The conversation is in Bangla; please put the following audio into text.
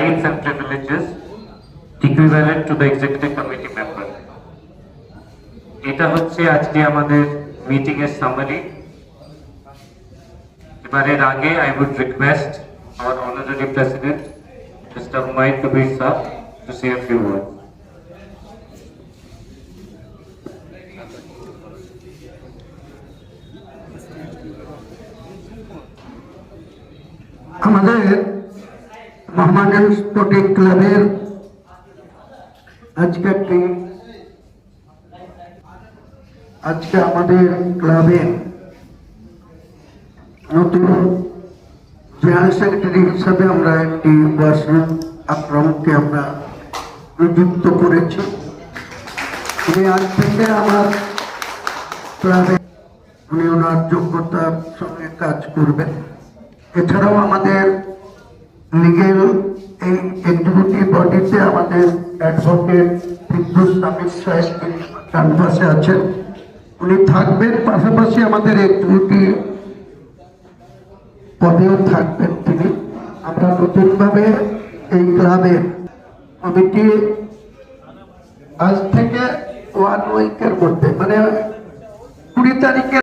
rights and privileges equivalent to the executive committee member. এটা হচ্ছে আজকে আমাদের মিটিং এর সামারি। এবারের আগে I would request our honorary president Mr. Humayun Kabir sir to say a few words. আমাদের মোহামেডান স্পোর্টিং ক্লাবের আজকে আমাদের ক্লাবে নতুন জেনারেল সেক্রেটারি হিসাবে আমরা একটি ওয়াসিম আকরামকে আমরা নিযুক্ত করেছি। উনি আজ থেকে আমার ক্লাবে উনি ওনার যোগ্যতার সঙ্গে কাজ করবেন। এছাড়াও আমাদের লিগেল এই এক্সিকিউটিভ বডিতে আমাদের অ্যাডভোকেট ফিরদৌস আহমেদ সাহেব ক্যাম্পাসে আছেন, উনি থাকবেন। পাশাপাশি আমাদের এক্সিকিউটিভ পদেও থাকবেন তিনি। আমরা নতুনভাবে এই ক্লাবের কমিটি আজ থেকে 1 উইকের মধ্যে মানে 20 তারিখের